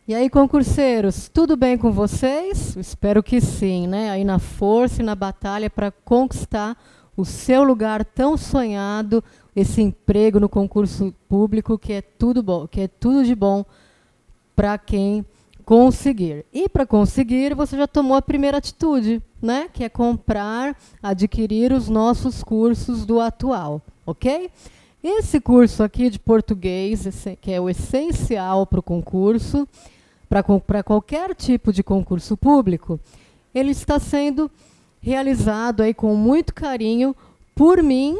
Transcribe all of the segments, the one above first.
E aí, concurseiros, tudo bem com vocês? Espero que sim, né? Aí na força e na batalha para conquistar o seu lugar tão sonhado, esse emprego no concurso público que é tudo bom, que é tudo de bom para quem conseguir. E para conseguir, você já tomou a primeira atitude, né? Que é comprar, adquirir os nossos cursos do Atual, ok? Esse curso aqui de português, que é o essencial para o concurso, para qualquer tipo de concurso público, ele está sendo realizado aí com muito carinho por mim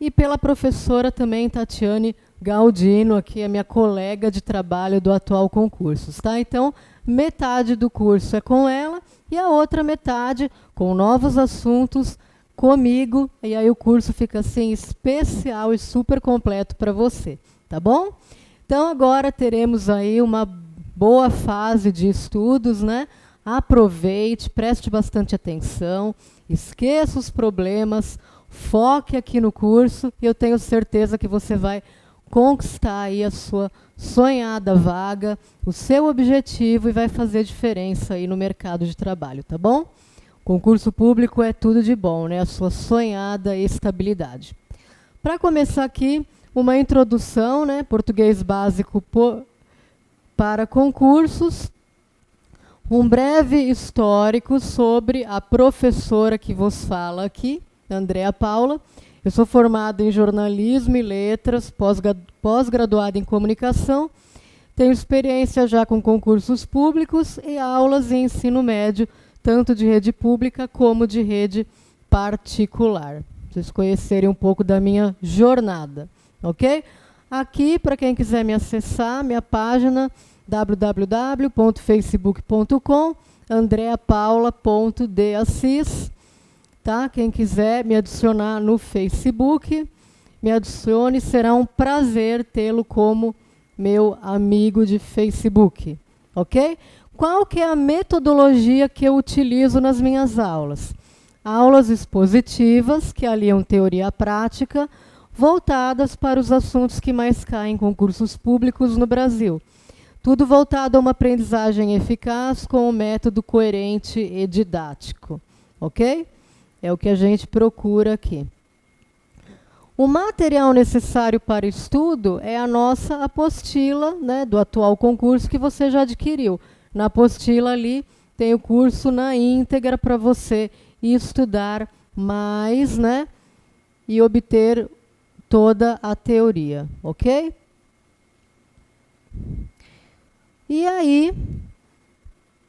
e pela professora também, Tatiane Galdino, aqui a minha colega de trabalho do Atual Concursos, tá? Então, metade do curso é com ela e a outra metade com novos assuntos comigo, e aí o curso fica assim especial e super completo para você, tá bom? Então, agora teremos aí uma boa fase de estudos, né? Aproveite, preste bastante atenção, esqueça os problemas, foque aqui no curso e eu tenho certeza que você vai conquistar aí a sua sonhada vaga, o seu objetivo e vai fazer diferença aí no mercado de trabalho, tá bom? Concurso público é tudo de bom, né? A sua sonhada estabilidade. Para começar aqui, uma introdução, né? Português básico para concursos, um breve histórico sobre a professora que vos fala aqui, Andréa Paula. Eu sou formada em jornalismo e letras, pós-graduada em comunicação, tenho experiência já com concursos públicos e aulas em ensino médio, tanto de rede pública como de rede particular. Pra vocês conhecerem um pouco da minha jornada, ok? Aqui, para quem quiser me acessar, minha página www.facebook.com, andreapaula.deassis, tá? Quem quiser me adicionar no Facebook, me adicione, será um prazer tê-lo como meu amigo de Facebook, ok? Qual que é a metodologia que eu utilizo nas minhas aulas? Aulas expositivas, que aliam teoria prática, voltadas para os assuntos que mais caem em concursos públicos no Brasil. Tudo voltado a uma aprendizagem eficaz com um método coerente e didático. Ok? É o que a gente procura aqui. O material necessário para estudo é a nossa apostila, né, do atual concurso que você já adquiriu. Na apostila ali tem o curso na íntegra para você estudar mais, né, e obter toda a teoria, ok? E aí,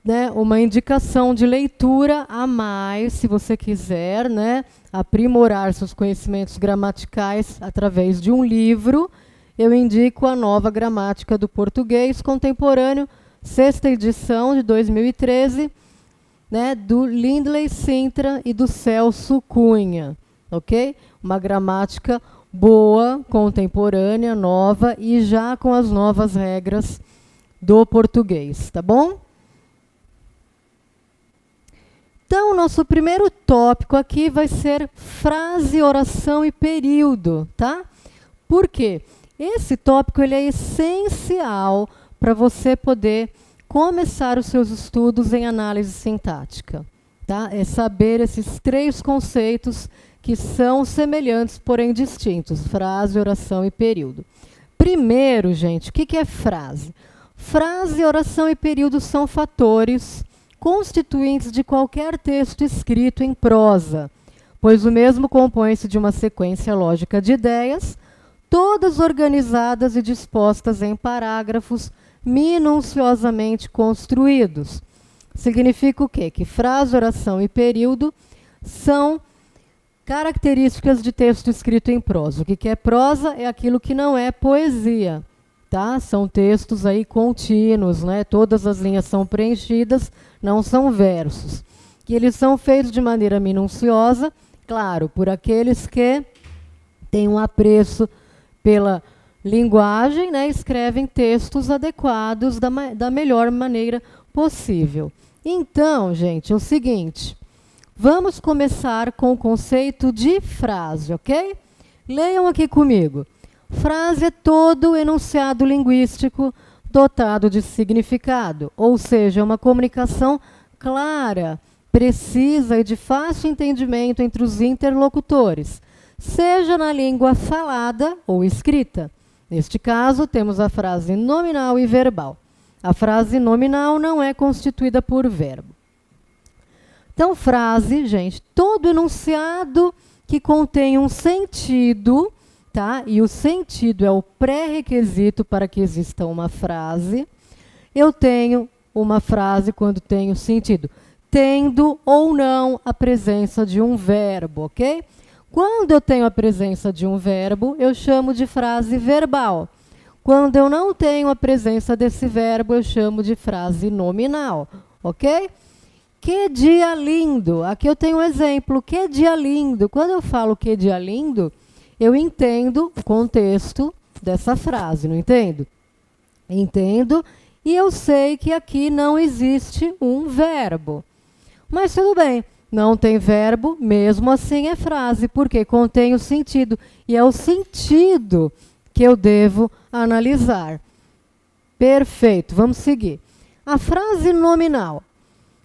né, uma indicação de leitura a mais, se você quiser, né, aprimorar seus conhecimentos gramaticais através de um livro, eu indico a Nova Gramática do Português Contemporâneo, 6ª edição de 2013, né, do Lindley Sintra e do Celso Cunha, ok? Uma gramática boa, contemporânea, nova e já com as novas regras do português, tá bom? Então, o nosso primeiro tópico aqui vai ser frase, oração e período, tá? Por quê? Esse tópico ele é essencial para você poder começar os seus estudos em análise sintática, tá? É saber esses 3 conceitos que são semelhantes, porém distintos: frase, oração e período. Primeiro, gente, o que é frase? Frase, oração e período são fatores constituintes de qualquer texto escrito em prosa, pois o mesmo compõe-se de uma sequência lógica de ideias, todas organizadas e dispostas em parágrafos minuciosamente construídos. Significa o quê? Que frase, oração e período são características de texto escrito em prosa. O que é prosa? É aquilo que não é poesia, tá? São textos aí contínuos, né? Todas as linhas são preenchidas, não são versos. Que eles são feitos de maneira minuciosa, claro, por aqueles que têm um apreço pela linguagem, né? Escrevem textos adequados da melhor maneira possível. Então, gente, é o seguinte, vamos começar com o conceito de frase, ok? Leiam aqui comigo. Frase é todo enunciado linguístico dotado de significado, ou seja, uma comunicação clara, precisa e de fácil entendimento entre os interlocutores, seja na língua falada ou escrita. Neste caso, temos a frase nominal e verbal. A frase nominal não é constituída por verbo. Então, frase, gente, todo enunciado que contém um sentido, tá? E o sentido é o pré-requisito para que exista uma frase. Eu tenho uma frase quando tenho sentido, tendo ou não a presença de um verbo, ok? Quando eu tenho a presença de um verbo, eu chamo de frase verbal. Quando eu não tenho a presença desse verbo, eu chamo de frase nominal, ok? Que dia lindo! Aqui eu tenho um exemplo. Que dia lindo! Quando eu falo que dia lindo, eu entendo o contexto dessa frase, não entendo? Entendo, e eu sei que aqui não existe um verbo. Mas tudo bem, não tem verbo, mesmo assim é frase, porque contém o sentido. E é o sentido que eu devo analisar. Perfeito, vamos seguir. A frase nominal.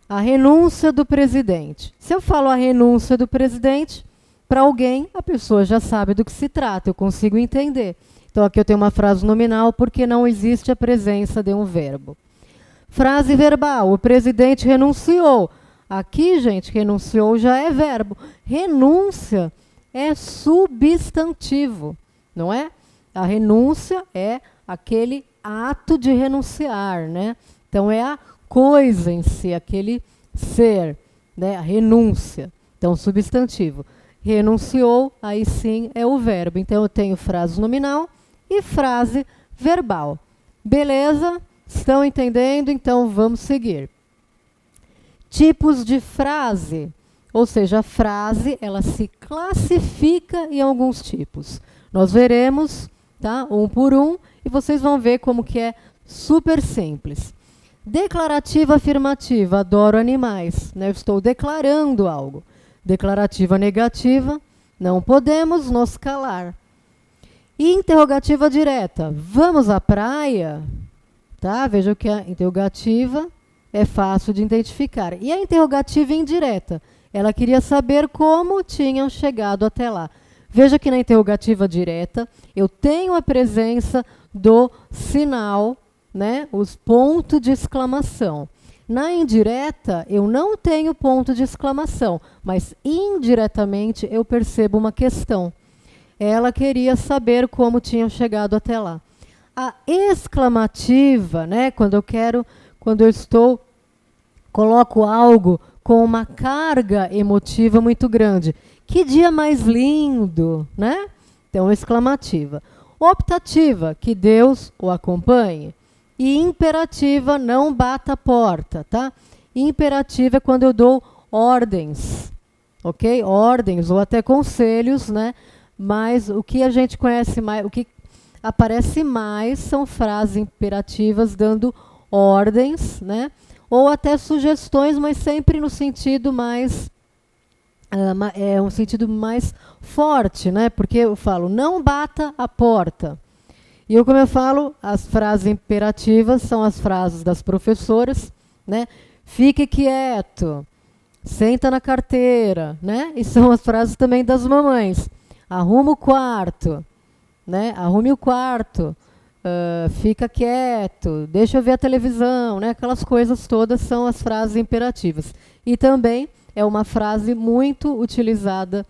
A renúncia do presidente. Se eu falo a renúncia do presidente, para alguém, a pessoa já sabe do que se trata, eu consigo entender. Então, aqui eu tenho uma frase nominal porque não existe a presença de um verbo. Frase verbal. O presidente renunciou. Aqui, gente, renunciou já é verbo. Renúncia é substantivo, não é? A renúncia é aquele ato de renunciar, né? Então, é a coisa em si, aquele ser, né? A renúncia. Então, substantivo. Renunciou, aí sim é o verbo. Então, eu tenho frase nominal e frase verbal. Beleza? Estão entendendo? Então, vamos seguir. Tipos de frase. Ou seja, a frase, ela se classifica em alguns tipos. Nós veremos, tá? Um por um, e vocês vão ver como que é super simples. Declarativa afirmativa, adoro animais, né? Eu estou declarando algo. Declarativa negativa, não podemos nos calar. Interrogativa direta, vamos à praia? Tá? Veja que a interrogativa é fácil de identificar. E a interrogativa indireta, ela queria saber como tinham chegado até lá. Veja que na interrogativa direta, eu tenho a presença do sinal, né, os pontos de exclamação. Na indireta, eu não tenho ponto de exclamação, mas indiretamente eu percebo uma questão. Ela queria saber como tinham chegado até lá. A exclamativa, né, quando eu coloco algo com uma carga emotiva muito grande. Que dia mais lindo, né? Então, exclamativa. Optativa, que Deus o acompanhe. E imperativa, não bata a porta, tá? Imperativa é quando eu dou ordens, ok? Ordens ou até conselhos, né? Mas o que a gente conhece mais, o que aparece mais são frases imperativas dando ordens, né? Ou até sugestões, mas sempre no sentido mais um sentido mais forte, né? Porque eu falo, não bata a porta. E como eu falo, as frases imperativas são as frases das professoras, né? Fique quieto, senta na carteira, né? E são as frases também das mamães. Arruma o quarto, né? Arrume o quarto, fica quieto, deixa eu ver a televisão, né? Aquelas coisas todas são as frases imperativas. E também é uma frase muito utilizada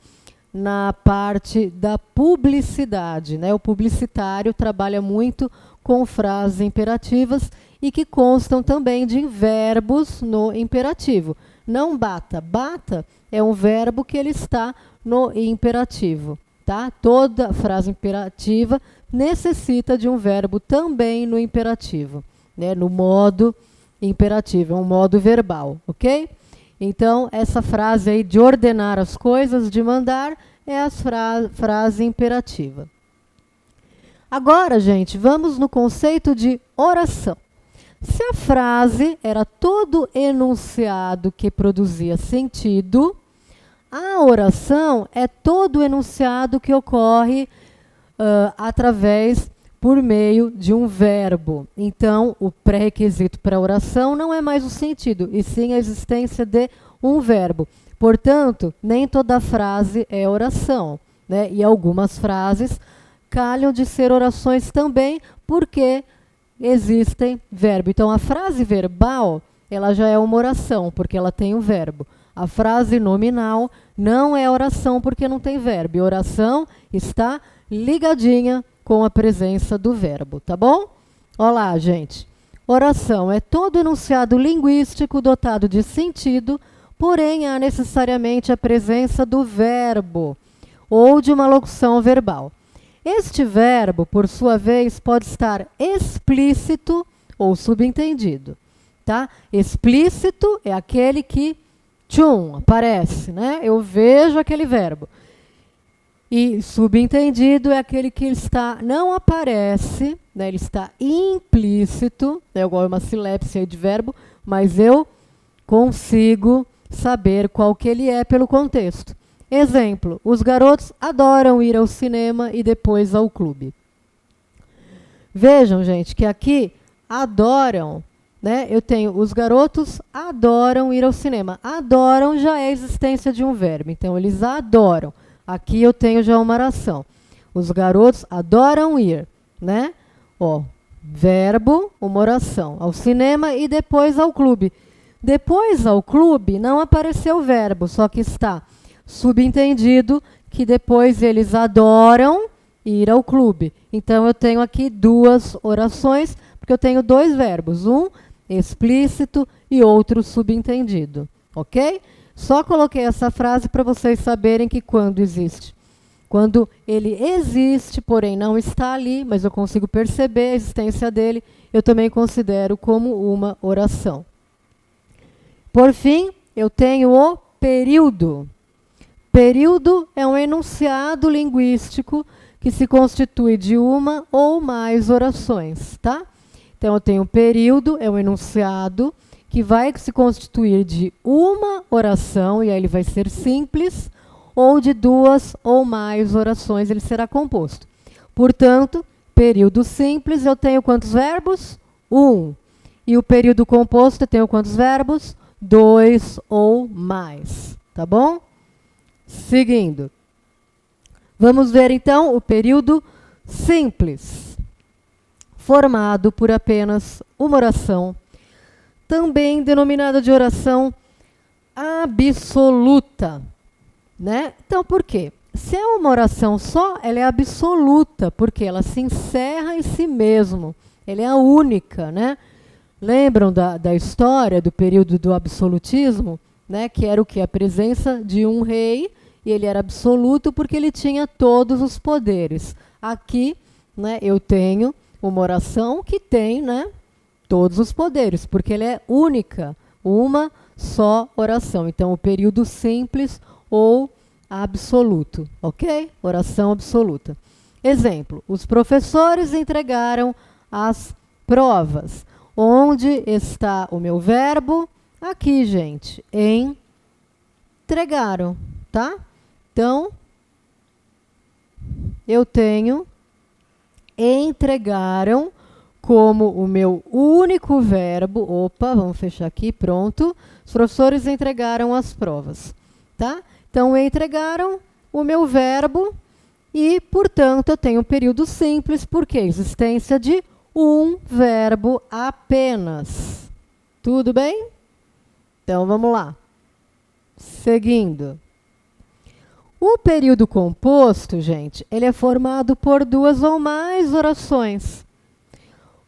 na parte da publicidade, né? O publicitário trabalha muito com frases imperativas e que constam também de verbos no imperativo. Não bata. Bata é um verbo que ele está no imperativo, tá? Toda frase imperativa necessita de um verbo também no imperativo, né? No modo imperativo, é um modo verbal, ok? Então, essa frase aí de ordenar as coisas, de mandar, é a frase imperativa. Agora, gente, vamos no conceito de oração. Se a frase era todo enunciado que produzia sentido, a oração é todo enunciado que ocorre por meio de um verbo. Então, o pré-requisito para a oração não é mais o sentido, e sim a existência de um verbo. Portanto, nem toda frase é oração, né? E algumas frases calham de ser orações também, porque existem verbo. Então, a frase verbal, ela já é uma oração, porque ela tem um verbo. A frase nominal não é oração, porque não tem verbo. E oração está ligadinha com a presença do verbo, tá bom? Olá, gente. Oração é todo enunciado linguístico dotado de sentido, porém há necessariamente a presença do verbo ou de uma locução verbal. Este verbo, por sua vez, pode estar explícito ou subentendido, tá? Explícito é aquele que, tchum, aparece, né? Eu vejo aquele verbo. E subentendido é aquele que não aparece, né? Ele está implícito, é igual uma silepse de verbo, mas eu consigo saber qual que ele é pelo contexto. Exemplo, os garotos adoram ir ao cinema e depois ao clube. Vejam, gente, que aqui adoram, né? Eu tenho os garotos adoram ir ao cinema. Adoram já é a existência de um verbo, então eles adoram. Aqui eu tenho já uma oração. Os garotos adoram ir, né? Ó, verbo, uma oração. Ao cinema e depois ao clube. Depois ao clube não apareceu o verbo, só que está subentendido que depois eles adoram ir ao clube. Então, eu tenho aqui duas orações, porque eu tenho dois verbos. Um explícito e outro subentendido. Ok? Só coloquei essa frase para vocês saberem que quando ele existe, porém não está ali, mas eu consigo perceber a existência dele, eu também considero como uma oração. Por fim, eu tenho o período. Período é um enunciado linguístico que se constitui de uma ou mais orações, tá? Então, eu tenho período, é um enunciado que vai se constituir de uma oração, e aí ele vai ser simples, ou de duas ou mais orações, ele será composto. Portanto, período simples, eu tenho quantos verbos? 1. E o período composto, eu tenho quantos verbos? 2 ou mais, tá bom? Seguindo. Vamos ver, então, o período simples, formado por apenas uma oração, também denominada de oração absoluta, né? Então, por quê? Se é uma oração só, ela é absoluta, porque ela se encerra em si mesmo. Ela é a única, né? Lembram da história do período do absolutismo, né? Que era o quê? A presença de um rei, e ele era absoluto porque ele tinha todos os poderes. Aqui, né, eu tenho uma oração que tem, né, todos os poderes, porque ela é única, uma só oração. Então, o período simples ou absoluto, ok? Oração absoluta. Exemplo, os professores entregaram as provas. Onde está o meu verbo? Aqui, gente, entregaram, tá? Então, eu tenho entregaram como o meu único verbo. Opa, vamos fechar aqui, pronto. Os professores entregaram as provas, tá? Então, entregaram o meu verbo e, portanto, eu tenho um período simples, porque a existência de um verbo apenas. Tudo bem? Então, vamos lá. Seguindo. O período composto, gente, ele é formado por duas ou mais orações.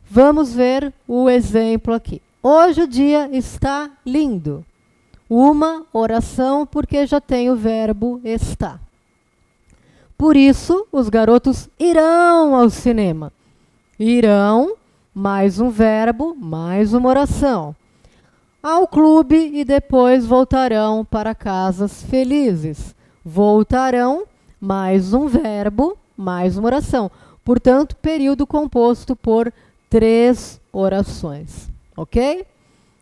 Vamos ver o exemplo aqui. Hoje o dia está lindo. Uma oração, porque já tem o verbo está. Por isso, os garotos irão ao cinema. Irão, mais um verbo, mais uma oração. Ao clube e depois voltarão para casas felizes. Voltarão, mais um verbo, mais uma oração. Portanto, período composto por 3 orações, ok?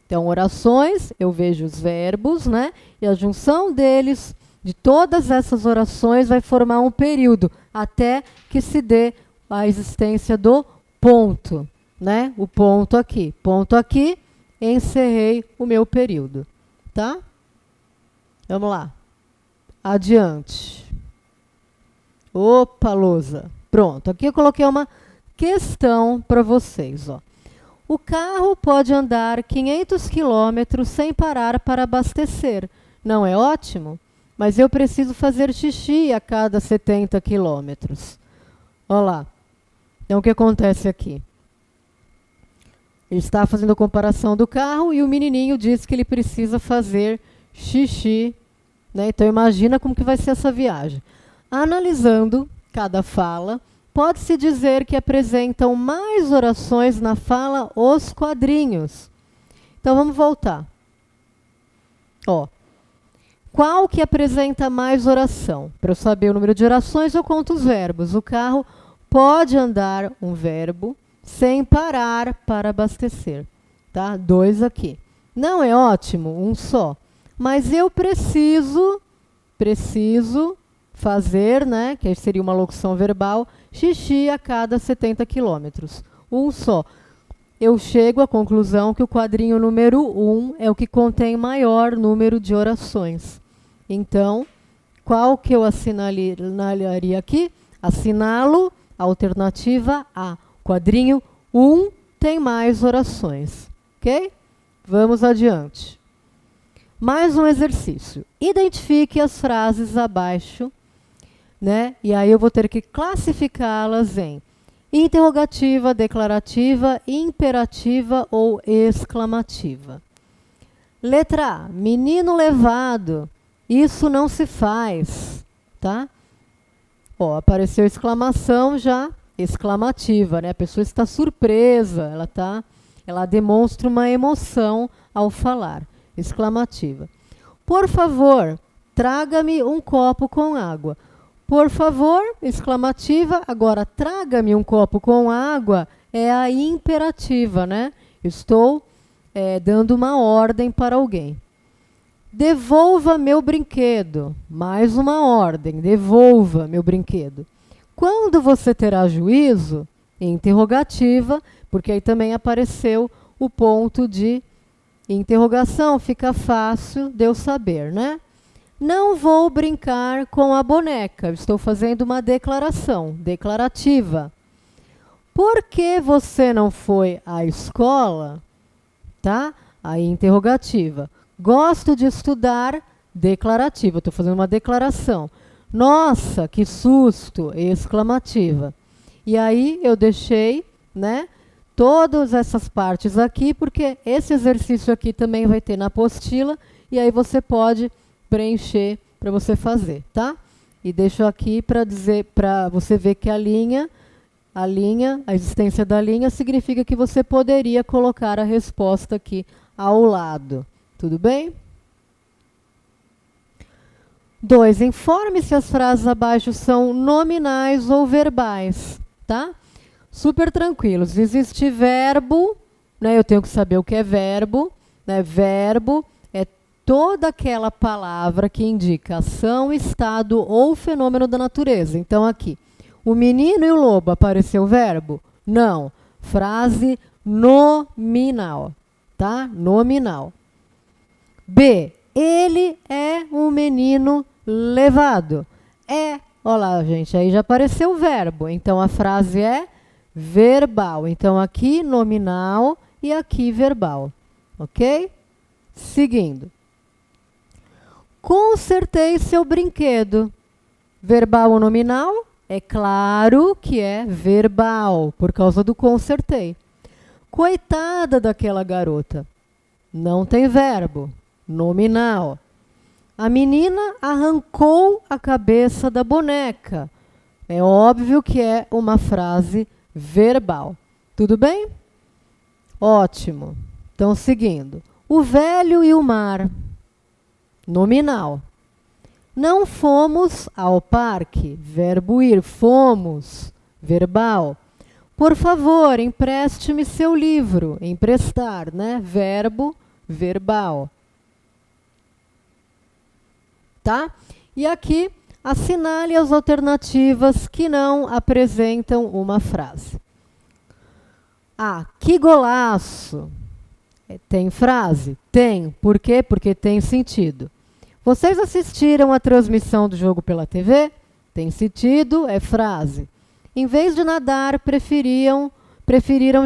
Então, orações, eu vejo os verbos, né? E a junção deles, de todas essas orações, vai formar um período, até que se dê a existência do ponto, né? O ponto aqui, encerrei o meu período, tá? Vamos lá. Adiante. Opa, lousa. Pronto, aqui eu coloquei uma questão para vocês, ó. O carro pode andar 500 quilômetros sem parar para abastecer. Não é ótimo? Mas eu preciso fazer xixi a cada 70 quilômetros. Olha lá. Então, o que acontece aqui? Ele está fazendo a comparação do carro e o menininho diz que ele precisa fazer xixi, né? Então, imagina como que vai ser essa viagem. Analisando cada fala, pode-se dizer que apresentam mais orações na fala os quadrinhos. Então, vamos voltar. Ó, qual que apresenta mais oração? Para eu saber o número de orações, eu conto os verbos. O carro pode andar, um verbo, sem parar para abastecer. Tá? 2 aqui. Não é ótimo? Um só. Mas eu preciso fazer, né, que seria uma locução verbal, xixi a cada 70 quilômetros. Um só. Eu chego à conclusão que o quadrinho número 1 é o que contém maior número de orações. Então, qual que eu assinalaria aqui? Assinalo a alternativa A. Quadrinho 1 tem mais orações. Ok? Vamos adiante. Mais um exercício. Identifique as frases abaixo, né? E aí eu vou ter que classificá-las em interrogativa, declarativa, imperativa ou exclamativa. Letra A. Menino levado. Isso não se faz, tá? Ó, apareceu exclamação já exclamativa, né? A pessoa está surpresa, ela demonstra uma emoção ao falar. Exclamativa. Por favor, traga-me um copo com água. Por favor, exclamativa. Agora, traga-me um copo com água é a imperativa, né? Estou dando uma ordem para alguém. Devolva meu brinquedo. Mais uma ordem. Devolva meu brinquedo. Quando você terá juízo? Interrogativa, porque aí também apareceu o ponto de interrogação. Fica fácil de eu saber, né? Não vou brincar com a boneca. Estou fazendo uma declaração, declarativa. Por que você não foi à escola? Tá? Aí, interrogativa. Gosto de estudar, declarativa. Estou fazendo uma declaração. Nossa, que susto! Exclamativa. E aí, eu deixei, né, todas essas partes aqui, porque esse exercício aqui também vai ter na apostila, e aí você pode preencher para você fazer, tá? E deixo aqui para dizer, para você ver que a existência da linha significa que você poderia colocar a resposta aqui ao lado. Tudo bem? 2. Informe se as frases abaixo são nominais ou verbais, tá? Super tranquilos. Existe verbo, né? Eu tenho que saber o que é verbo, né? Verbo é toda aquela palavra que indica ação, estado ou fenômeno da natureza. Então, aqui, o menino e o lobo, apareceu o verbo? Não. Frase nominal, tá? Nominal. B. Ele é um menino levado. Olha lá, gente, aí já apareceu o verbo. Então, a frase é verbal. Então, aqui nominal e aqui verbal. Ok? Seguindo. Consertei seu brinquedo. Verbal ou nominal? É claro que é verbal, por causa do consertei. Coitada daquela garota. Não tem verbo. Nominal. A menina arrancou a cabeça da boneca. É óbvio que é uma frase verbal. Tudo bem? Ótimo. Então, seguindo. O velho e o mar. Nominal. Não fomos ao parque. Verbo ir. Fomos. Verbal. Por favor, empreste-me seu livro. Emprestar, né? Verbo verbal. Tá? E aqui Assinale as alternativas que não apresentam uma frase. A. Que golaço! Tem frase? Tem. Por quê? Porque tem sentido. Vocês assistiram a transmissão do jogo pela TV? Tem sentido, é frase. Em vez de nadar, preferiram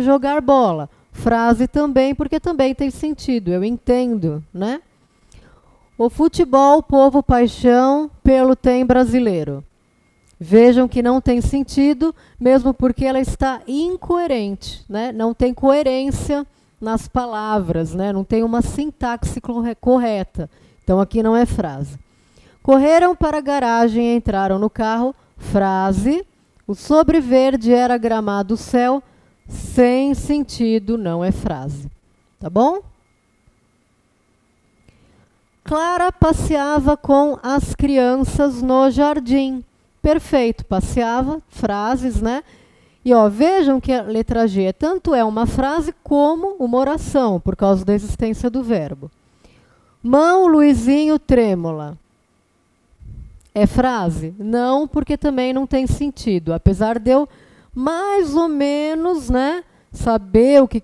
jogar bola. Frase também, porque também tem sentido, eu entendo, né? O futebol, povo, paixão, pelo tem brasileiro. Vejam que não tem sentido, mesmo porque ela está incoerente, né? Não tem coerência nas palavras, né? Não tem uma sintaxe correta. Então, aqui não é frase. Correram para a garagem e entraram no carro. Frase. O sobre verde era gramado céu. Sem sentido, não é frase. Tá bom? Clara passeava com as crianças no jardim. Perfeito, passeava, frases, né? E ó, vejam que a letra G tanto é uma frase como uma oração, por causa da existência do verbo. Mão, Luizinho, trêmula. É frase? Não, porque também não tem sentido. Apesar de eu mais ou menos, né, saber o que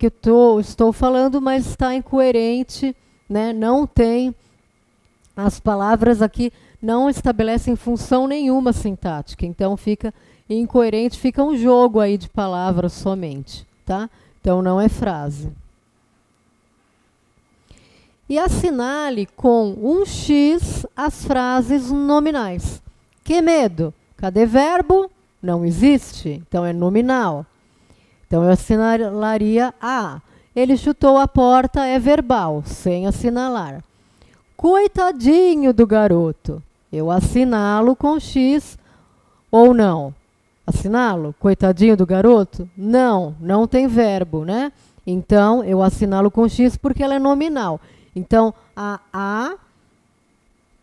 estou falando, mas está incoerente, né? Não tem, as palavras aqui não estabelecem função nenhuma sintática, então fica incoerente, fica um jogo aí de palavras somente, tá? Então não é frase. E assinale com um X as frases nominais. Que medo? Cadê verbo? Não existe, então é nominal. Então eu assinalaria A. Ele chutou a porta, é verbal, sem assinalar. Coitadinho do garoto. Eu assinalo com X ou não? Assinalo? Coitadinho do garoto? Não, não tem verbo, né? Então eu assinalo com X porque ela é nominal. Então, a A,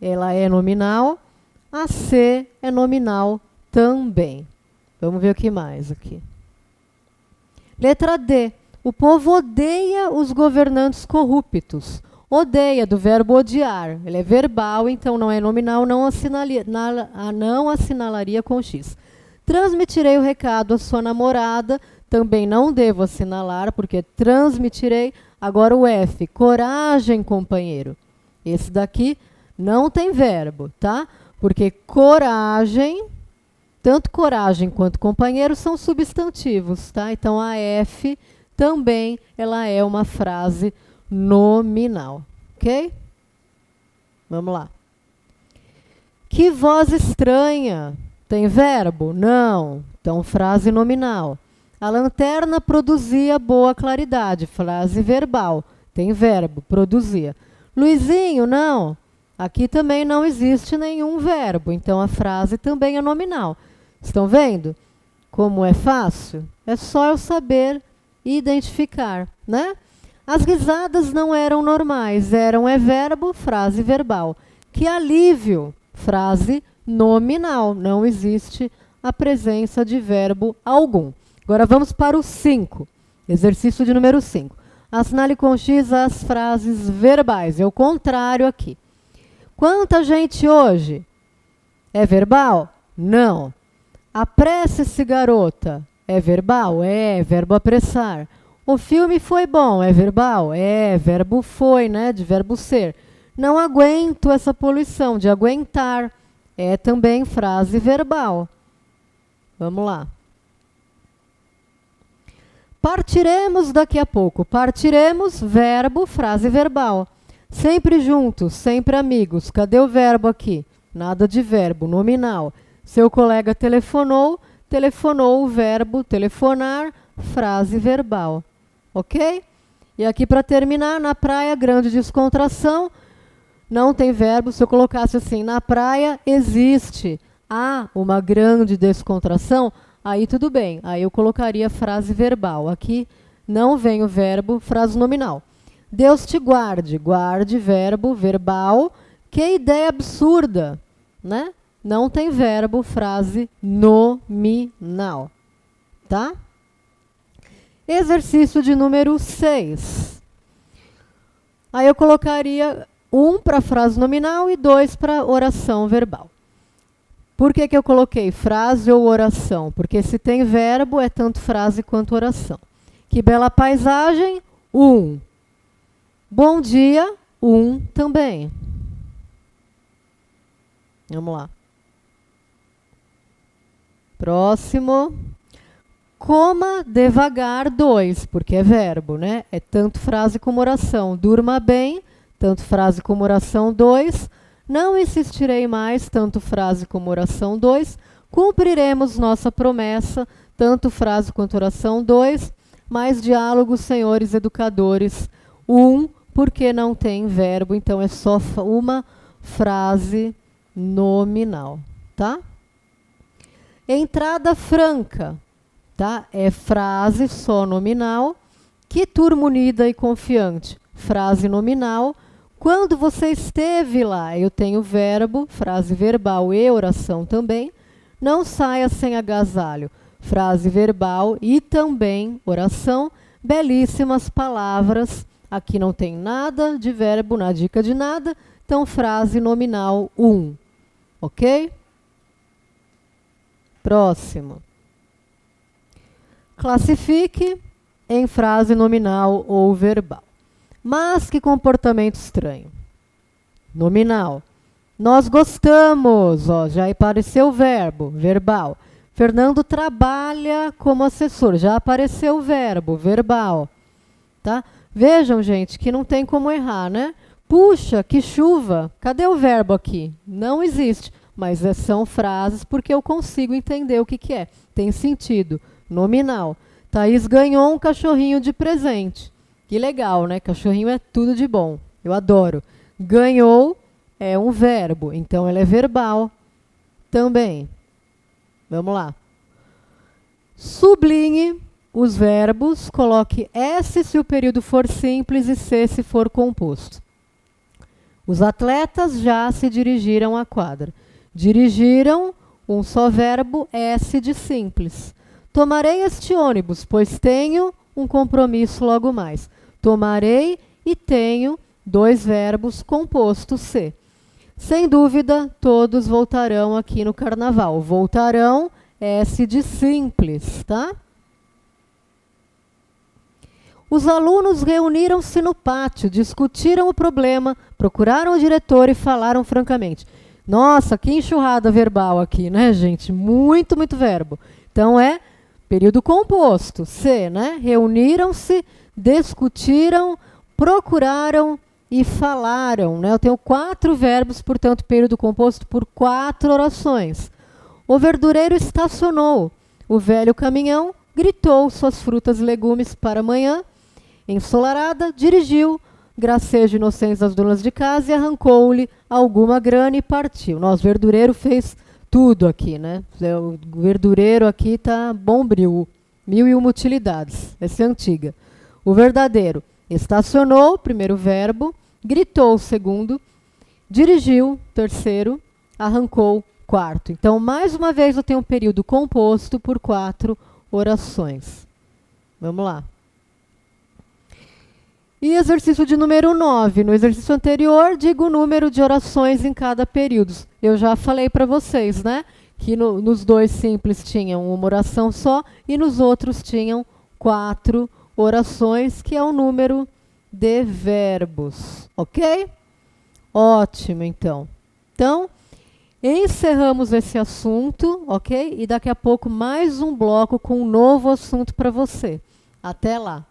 ela é nominal, a C é nominal também. Vamos ver o que mais aqui. Letra D. O povo odeia os governantes corruptos. Odeia, do verbo odiar. Ele é verbal, então não é nominal, não assinalaria com X. Transmitirei o recado à sua namorada. Também não devo assinalar, porque transmitirei. Agora o F, coragem, companheiro. Esse daqui não tem verbo, tá? Porque coragem, tanto coragem quanto companheiro são substantivos, tá? Então a F também ela é uma frase nominal, ok? Vamos lá. Que voz estranha. Tem verbo? Não. Então frase nominal. A lanterna produzia boa claridade. Frase verbal. Tem verbo, produzia. Luizinho, não. Aqui também não existe nenhum verbo. Então, a frase também é nominal. Estão vendo como é fácil? É só eu saber identificar, né? As risadas não eram normais. Eram é verbo, frase verbal. Que alívio. Frase nominal. Não existe a presença de verbo algum. Agora vamos para o 5. Exercício de número 5. Assinale com X as frases verbais. É o contrário aqui. Quanta gente hoje? É verbal? Não. Apresse-se, garota. É verbal? É, verbo apressar. O filme foi bom. É verbal? É, verbo foi, né? De verbo ser. Não aguento essa poluição. De aguentar. É também frase verbal. Vamos lá. Partiremos daqui a pouco. Partiremos, verbo, frase verbal. Sempre juntos, sempre amigos. Cadê o verbo aqui? Nada de verbo, nominal. Seu colega telefonou, telefonou o verbo telefonar, frase verbal. Ok? E aqui para terminar, na praia, grande descontração. Não tem verbo. Se eu colocasse assim, na praia existe. Há uma grande descontração. Aí tudo bem, aí eu colocaria frase verbal. Aqui não vem o verbo, frase nominal. Deus te guarde, guarde, verbo, verbal. Que ideia absurda, né? Não tem verbo, frase nominal, tá? Exercício de número 6. Aí eu colocaria 1 para frase nominal e 2 para oração verbal. Por que eu coloquei frase ou oração? Porque se tem verbo, é tanto frase quanto oração. Que bela paisagem, um. Bom dia, um também. Vamos lá. Próximo. Coma devagar, dois, porque é verbo, né? É tanto frase como oração. Durma bem, tanto frase como oração, dois. Não insistirei mais, tanto frase como oração, dois. Cumpriremos nossa promessa, tanto frase quanto oração, dois. Mais diálogo, senhores educadores, um, porque não tem verbo, então é só uma frase nominal, tá? Entrada franca, tá? É frase só nominal. Que turma unida e confiante, frase nominal. Quando você esteve lá, eu tenho verbo, frase verbal e oração também. Não saia sem agasalho, frase verbal e também oração. Belíssimas palavras. Aqui não tem nada de verbo, na dica de nada. Então, frase nominal, um. Ok? Próximo. Classifique em frase nominal ou verbal. Mas que comportamento estranho. Nominal. Nós gostamos, ó, já apareceu o verbo, verbal. Fernando trabalha como assessor, já apareceu o verbo, verbal. Tá? Vejam, gente, que não tem como errar, né? Puxa, que chuva. Cadê o verbo aqui? Não existe. Mas são frases porque eu consigo entender o que é. Tem sentido. Nominal. Thaís ganhou um cachorrinho de presente. Que legal, né? Cachorrinho é tudo de bom. Eu adoro. Ganhou é um verbo, então ela é verbal também. Vamos lá. Sublinhe os verbos, coloque S se o período for simples e C se for composto. Os atletas já se dirigiram à quadra. Dirigiram, um só verbo, S de simples. Tomarei este ônibus, pois tenho um compromisso logo mais. Tomarei e tenho, dois verbos, composto C. Sem dúvida, todos voltarão aqui no carnaval. Voltarão, S de simples, tá? Os alunos reuniram-se no pátio, discutiram o problema, procuraram o diretor e falaram francamente. Nossa, que enxurrada verbal aqui, né, gente? Muito, muito verbo. Então, é período composto, C, né? Reuniram-se, discutiram, procuraram e falaram, né? Eu tenho 4 verbos, portanto, período composto por 4 orações. O verdureiro estacionou. O velho caminhão gritou suas frutas e legumes para amanhã. Ensolarada, dirigiu, gracejo inocentes das donas de casa e arrancou-lhe alguma grana e partiu. Nosso verdureiro fez tudo aqui, né? O verdureiro aqui tá bombril, 1001 utilidades. Essa é antiga. O verdadeiro estacionou, primeiro verbo, gritou, segundo, dirigiu, terceiro, arrancou, quarto. Então, mais uma vez, eu tenho um período composto por 4 orações. Vamos lá. E exercício de número 9. No exercício anterior, digo o número de orações em cada período. Eu já falei para vocês, né? Que nos 2 simples tinham uma oração só e nos outros tinham 4 orações, que é o número de verbos. Ok? Ótimo, então. Então, encerramos esse assunto, ok? E daqui a pouco mais um bloco com um novo assunto para você. Até lá!